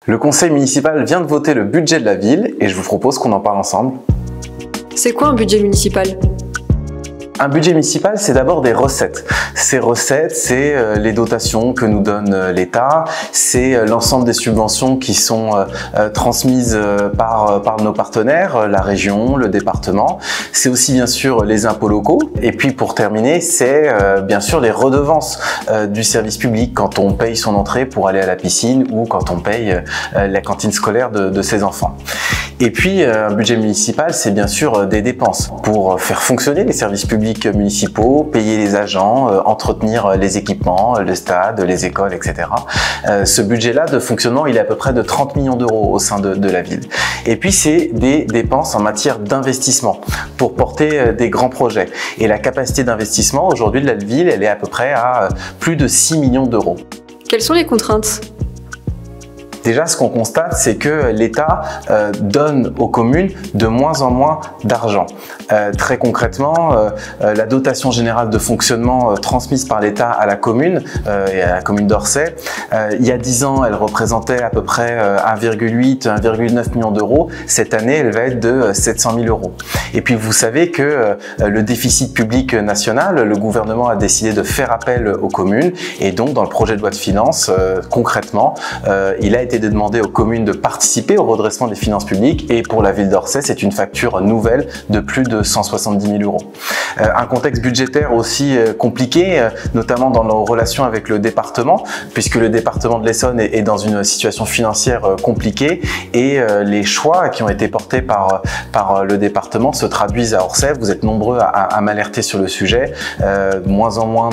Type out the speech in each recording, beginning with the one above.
Le conseil municipal vient de voter le budget de la ville et je vous propose qu'on en parle ensemble. C'est quoi un budget municipal ? Un budget municipal, c'est d'abord des recettes. Ces recettes, c'est les dotations que nous donne l'État, c'est l'ensemble des subventions qui sont transmises par nos partenaires, la région, le département. C'est aussi bien sûr les impôts locaux. Et puis pour terminer, c'est bien sûr les redevances du service public quand on paye son entrée pour aller à la piscine ou quand on paye la cantine scolaire de ses enfants. Et puis un budget municipal, c'est bien sûr des dépenses pour faire fonctionner les services publics municipaux, payer les agents, entretenir les équipements, le stade, les écoles, etc. Ce budget-là de fonctionnement, il est à peu près de 30 millions d'euros au sein de la ville. Et puis c'est des dépenses en matière d'investissement pour porter des grands projets. Et la capacité d'investissement aujourd'hui de la ville, elle est à peu près à plus de 6 millions d'euros. Quelles sont les contraintes ? Déjà, ce qu'on constate, c'est que l'État donne aux communes de moins en moins d'argent. Très concrètement, la dotation générale de fonctionnement transmise par l'État à la commune et à la commune d'Orsay, il y a 10 ans, elle représentait à peu près 1,8-1,9 million d'euros. Cette année, elle va être de 700 000 euros. Et puis, vous savez que le déficit public national, le gouvernement a décidé de faire appel aux communes et donc, dans le projet de loi de finances, concrètement, il a été demandé aux communes de participer au redressement des finances publiques et pour la ville d'Orsay, c'est une facture nouvelle de plus de 170 000 euros. Un contexte budgétaire aussi compliqué, notamment dans nos relations avec le département, puisque le département de l'Essonne est dans une situation financière compliquée et les choix qui ont été portés par le département se traduisent à Orsay. Vous êtes nombreux à m'alerter sur le sujet. Moins en moins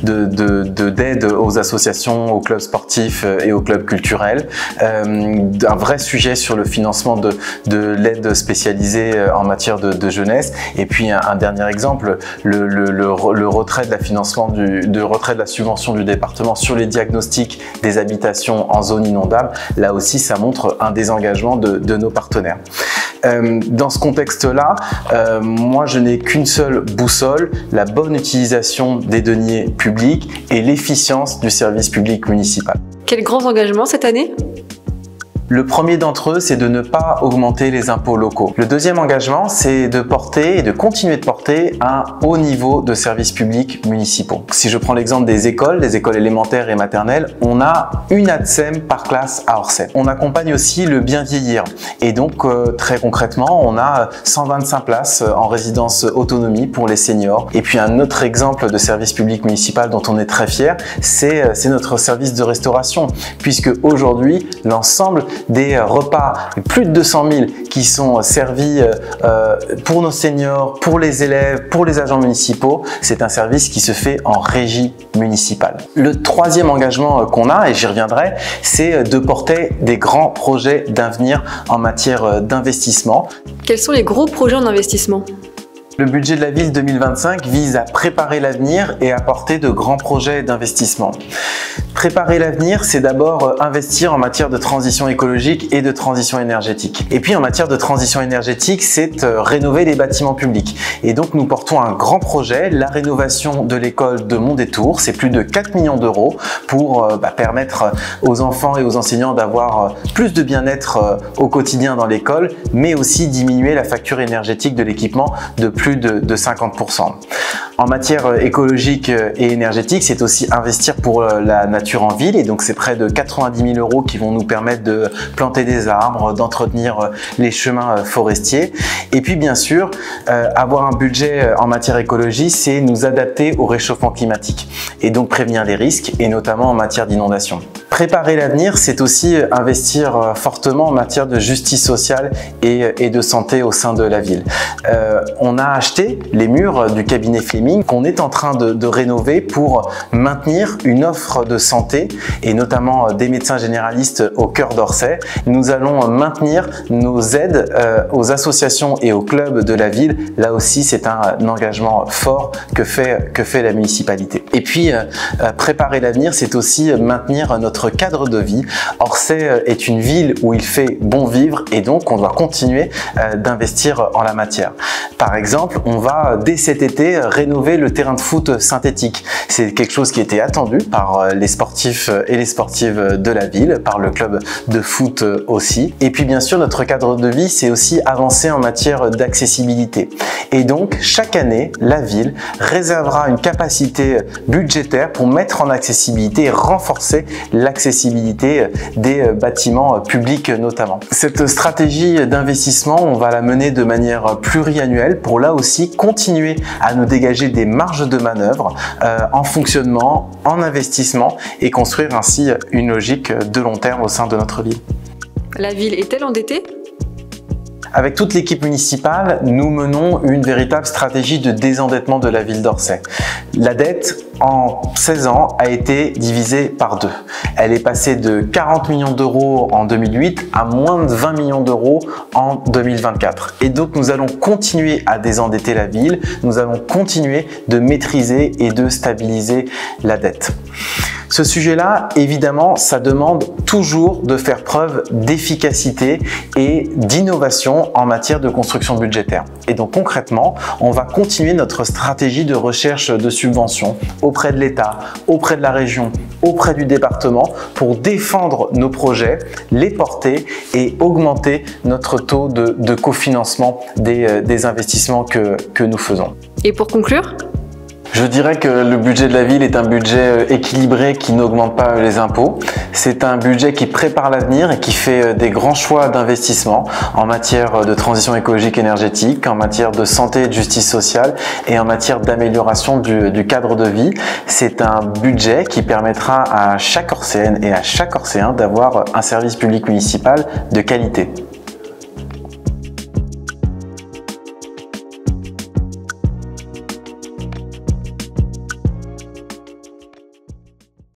d'aide aux associations, aux clubs sportifs et aux clubs culturels. Un vrai sujet sur le financement de l'aide spécialisée en matière de jeunesse. Et puis un dernier exemple, le retrait de la subvention du département sur les diagnostics des habitations en zone inondable. Là aussi, ça montre un désengagement de nos partenaires. Dans ce contexte-là, moi je n'ai qu'une seule boussole, la bonne utilisation des deniers publics et l'efficience du service public municipal. Quels grands engagements cette année ? Le premier d'entre eux, c'est de ne pas augmenter les impôts locaux. Le deuxième engagement, c'est de porter et de continuer de porter un haut niveau de services publics municipaux. Si je prends l'exemple des écoles élémentaires et maternelles, on a une ATSEM par classe à Orsay. On accompagne aussi le bien vieillir. Et donc, très concrètement, on a 125 places en résidence autonomie pour les seniors. Et puis, un autre exemple de service public municipal dont on est très fier, c'est notre service de restauration. Puisque aujourd'hui, l'ensemble des repas, plus de 200 000 qui sont servis pour nos seniors, pour les élèves, pour les agents municipaux. C'est un service qui se fait en régie municipale. Le troisième engagement qu'on a, et j'y reviendrai, c'est de porter des grands projets d'avenir en matière d'investissement. Quels sont les gros projets en investissement ? Le budget de la ville 2025 vise à préparer l'avenir et à porter de grands projets d'investissement. Préparer l'avenir, c'est d'abord investir en matière de transition écologique et de transition énergétique. Et puis en matière de transition énergétique, c'est rénover les bâtiments publics. Et donc nous portons un grand projet, la rénovation de l'école de Mondétour. C'est plus de 4 millions d'euros pour permettre aux enfants et aux enseignants d'avoir plus de bien-être au quotidien dans l'école, mais aussi diminuer la facture énergétique de l'équipement de plus de 50%. En matière écologique et énergétique, c'est aussi investir pour la nature en ville, et donc c'est près de 90 000 euros qui vont nous permettre de planter des arbres, d'entretenir les chemins forestiers. Et puis bien sûr, avoir un budget en matière écologie, c'est nous adapter au réchauffement climatique et donc prévenir les risques, et notamment en matière d'inondation. Préparer l'avenir, c'est aussi investir fortement en matière de justice sociale et de santé au sein de la ville. On a acheté les murs du cabinet Fleming qu'on est en train de rénover pour maintenir une offre de santé et notamment des médecins généralistes au cœur d'Orsay. Nous allons maintenir nos aides aux associations et aux clubs de la ville. Là aussi, c'est un engagement fort que fait la municipalité. Et puis, préparer l'avenir, c'est aussi maintenir notre cadre de vie. Orsay est une ville où il fait bon vivre et donc on doit continuer d'investir en la matière. Par exemple, on va dès cet été rénover le terrain de foot synthétique. C'est quelque chose qui était attendu par les sportifs et les sportives de la ville, par le club de foot aussi. Et puis bien sûr, notre cadre de vie, c'est aussi avancer en matière d'accessibilité. Et donc, chaque année, la ville réservera une capacité budgétaire pour mettre en accessibilité et renforcer l'accessibilité des bâtiments publics notamment. Cette stratégie d'investissement, on va la mener de manière pluriannuelle pour là aussi continuer à nous dégager des marges de manœuvre en fonctionnement, en investissement et construire ainsi une logique de long terme au sein de notre ville. La ville est-elle endettée ? Avec toute l'équipe municipale, nous menons une véritable stratégie de désendettement de la ville d'Orsay. La dette, en 16 ans, a été divisée par 2. Elle est passée de 40 millions d'euros en 2008 à moins de 20 millions d'euros en 2024. Et donc, nous allons continuer à désendetter la ville, nous allons continuer de maîtriser et de stabiliser la dette. Ce sujet-là, évidemment, ça demande toujours de faire preuve d'efficacité et d'innovation en matière de construction budgétaire. Et donc concrètement, on va continuer notre stratégie de recherche de subventions auprès de l'État, auprès de la région, auprès du département pour défendre nos projets, les porter et augmenter notre taux de cofinancement des investissements que nous faisons. Et pour conclure ? Je dirais que le budget de la ville est un budget équilibré qui n'augmente pas les impôts. C'est un budget qui prépare l'avenir et qui fait des grands choix d'investissement en matière de transition écologique énergétique, en matière de santé et de justice sociale et en matière d'amélioration du cadre de vie. C'est un budget qui permettra à chaque Orséenne et à chaque Orséen d'avoir un service public municipal de qualité.